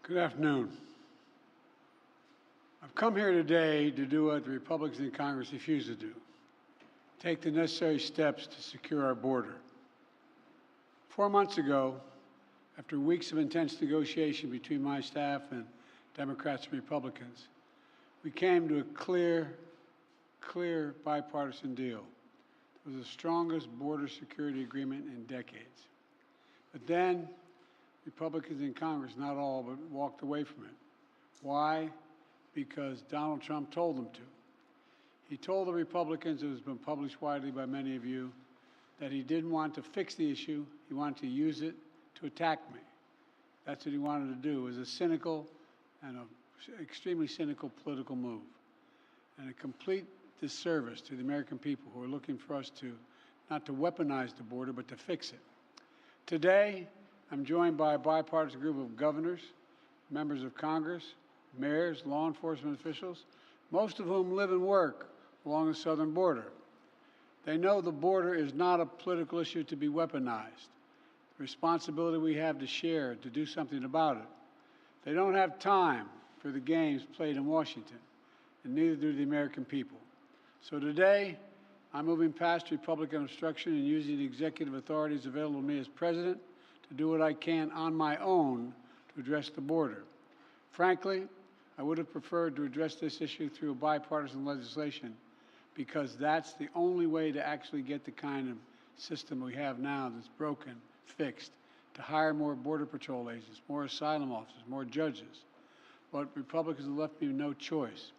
Good afternoon. I've come here today to do what the Republicans in Congress refuse to do, take the necessary steps to secure our border. 4 months ago, after weeks of intense negotiation between my staff and Democrats and Republicans, we came to a clear bipartisan deal. It was the strongest border security agreement in decades. But then, Republicans in Congress, not all, but walked away from it. Why? Because Donald Trump told them to. He told the Republicans, it has been published widely by many of you, that he didn't want to fix the issue, he wanted to use it to attack me. That's what he wanted to do. It was a cynical and an extremely cynical political move, and a complete disservice to the American people who are looking for us to, not to weaponize the border, but to fix it. Today, I'm joined by a bipartisan group of governors, members of Congress, mayors, law enforcement officials, most of whom live and work along the southern border. They know the border is not a political issue to be weaponized. The responsibility we have to share to do something about it. They don't have time for the games played in Washington, and neither do the American people. So today, I'm moving past Republican obstruction and using the executive authorities available to me as president to do what I can on my own to address the border. Frankly, I would have preferred to address this issue through a bipartisan legislation, because that's the only way to actually get the kind of system we have now that's broken, fixed, to hire more Border Patrol agents, more asylum officers, more judges. But Republicans have left me no choice.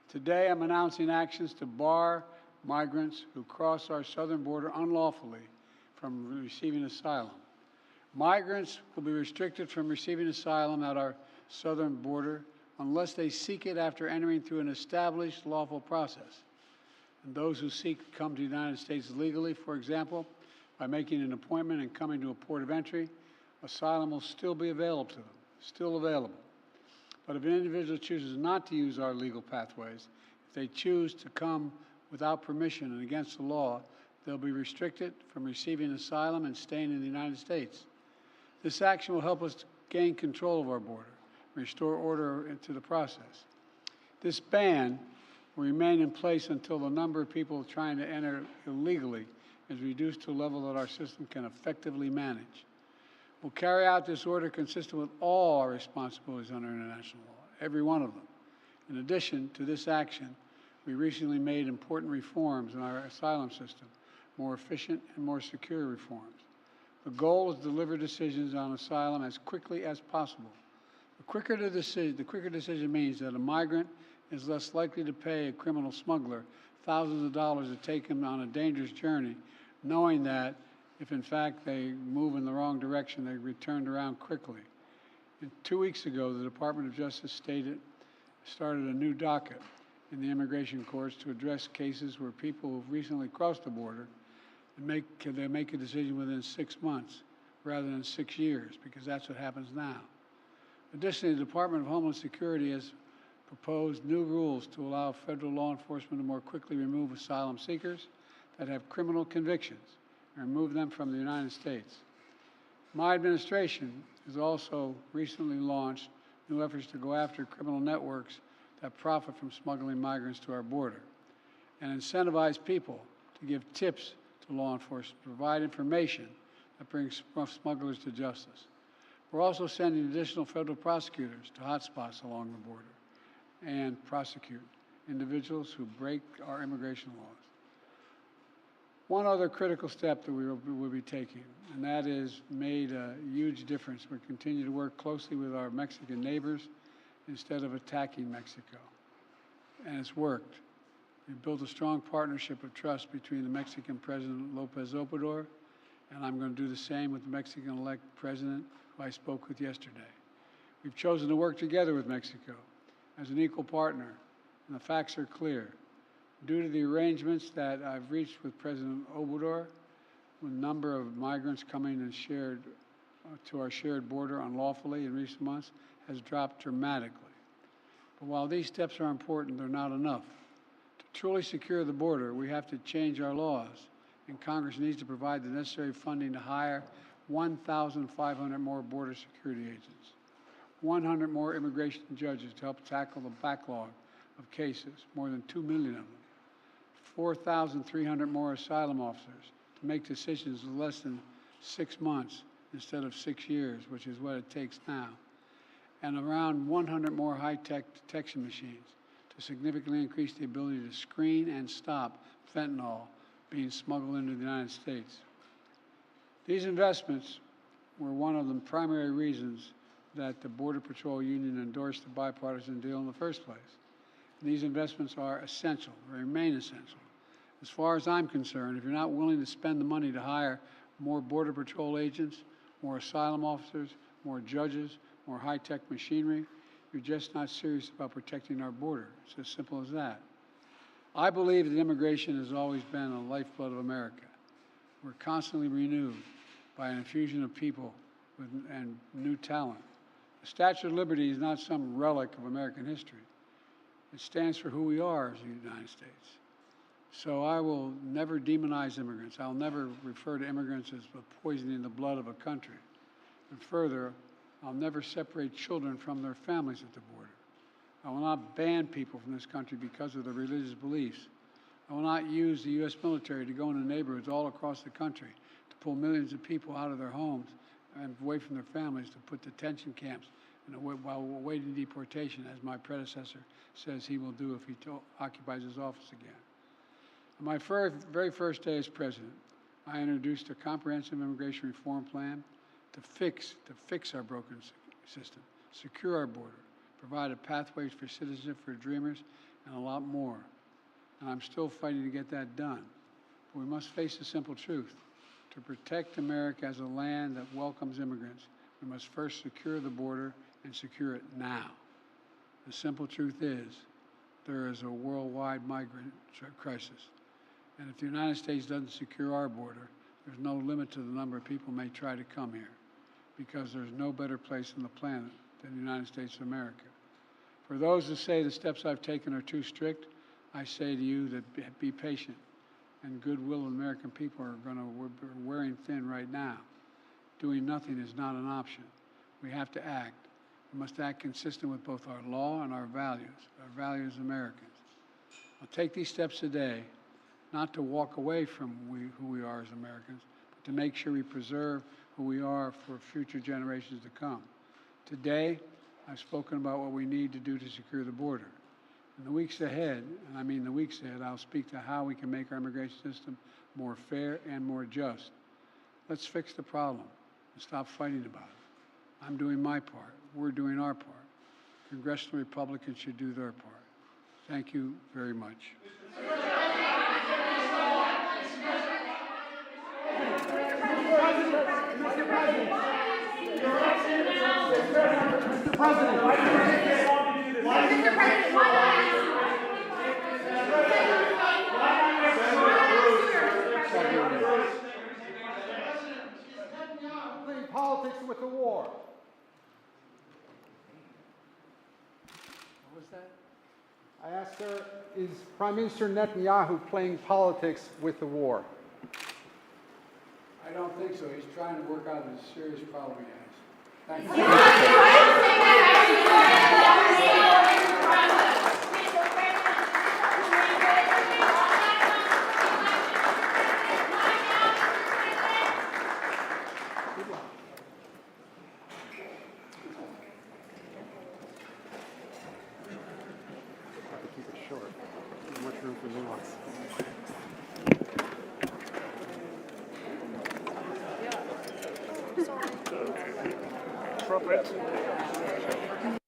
Today, I'm announcing actions to bar migrants who cross our southern border unlawfully from receiving asylum. Migrants will be restricted from receiving asylum at our southern border unless they seek it after entering through an established lawful process. And those who seek to come to the United States legally, for example, by making an appointment and coming to a port of entry, asylum will still be available to them, still available. But if an individual chooses not to use our legal pathways, if they choose to come without permission and against the law, they'll be restricted from receiving asylum and staying in the United States. This action will help us gain control of our border, restore order into the process. This ban will remain in place until the number of people trying to enter illegally is reduced to a level that our system can effectively manage. We'll carry out this order consistent with all our responsibilities under international law, every one of them. In addition to this action, we recently made important reforms in our asylum system, more efficient and more secure reforms. The goal is to deliver decisions on asylum as quickly as possible. The quicker decision means that a migrant is less likely to pay a criminal smuggler thousands of dollars to take him on a dangerous journey, knowing that if in fact they move in the wrong direction, they returned around quickly. And 2 weeks ago, the Department of Justice started a new docket in the immigration courts to address cases where people who've recently crossed the border and they make a decision within 6 months rather than 6 years, because that's what happens now. Additionally, the Department of Homeland Security has proposed new rules to allow federal law enforcement to more quickly remove asylum seekers that have criminal convictions and remove them from the United States. My administration has also recently launched new efforts to go after criminal networks that profit from smuggling migrants to our border, and incentivize people to give tips to law enforcement, provide information that brings smugglers to justice. We're also sending additional federal prosecutors to hotspots along the border and prosecute individuals who break our immigration laws. One other critical step that we will be taking, and that has made a huge difference. We continue to work closely with our Mexican neighbors instead of attacking Mexico, and it's worked. We've built a strong partnership of trust between the Mexican President López Obrador, and I'm going to do the same with the Mexican-elect President who I spoke with yesterday. We've chosen to work together with Mexico as an equal partner, and the facts are clear. Due to the arrangements that I've reached with President Obrador, the number of migrants coming and to our shared border unlawfully in recent months has dropped dramatically. But while these steps are important, they're not enough. To truly secure the border, we have to change our laws, and Congress needs to provide the necessary funding to hire 1,500 more border security agents. 100 more immigration judges to help tackle the backlog of cases, more than 2 million of them. 4,300 more asylum officers to make decisions in less than 6 months instead of 6 years, which is what it takes now. And around 100 more high-tech detection machines to significantly increase the ability to screen and stop fentanyl being smuggled into the United States. These investments were one of the primary reasons that the Border Patrol Union endorsed the bipartisan deal in the first place. And these investments are essential, they remain essential. As far as I'm concerned, if you're not willing to spend the money to hire more Border Patrol agents, more asylum officers, more judges, more high-tech machinery, you're just not serious about protecting our border. It's as simple as that. I believe that immigration has always been the lifeblood of America. We're constantly renewed by an infusion of people and new talent. The Statue of Liberty is not some relic of American history. It stands for who we are as the United States. So I will never demonize immigrants. I'll never refer to immigrants as poisoning the blood of a country. And further, I'll never separate children from their families at the border. I will not ban people from this country because of their religious beliefs. I will not use the U.S. military to go into neighborhoods all across the country to pull millions of people out of their homes and away from their families to put detention camps while awaiting deportation, as my predecessor says he will do if he occupies his office again. On my very first day as president, I introduced a comprehensive immigration reform plan to fix our broken system, secure our border, provide a pathway for citizenship for dreamers, and a lot more. And I'm still fighting to get that done. But we must face the simple truth. To protect America as a land that welcomes immigrants, we must first secure the border and secure it now. The simple truth is, there is a worldwide migrant crisis. And if the United States doesn't secure our border, there's no limit to the number of people who may try to come here, because there's no better place on the planet than the United States of America. For those who say the steps I've taken are too strict, I say to you that be patient. And goodwill of American people are wearing thin right now. Doing nothing is not an option. We have to act. We must act consistent with both our law and our values as Americans. I'll take these steps today, not to walk away from who we are as Americans, but to make sure we preserve who we are for future generations to come. Today, I've spoken about what we need to do to secure the border. In the weeks ahead, and I mean the weeks ahead, I'll speak to how we can make our immigration system more fair and more just. Let's fix the problem and stop fighting about it. I'm doing my part. We're doing our part. Congressional Republicans should do their part. Thank you very much. Mr. President, why do you take this long to do this? Mr. President, why not? Playing politics with the war. What was that? I asked her, is Prime Minister Netanyahu playing politics with the war? I don't think so. He's trying to work out a serious problem he has. Thank you. Keep it short. Not much room for nuance. Appropriate.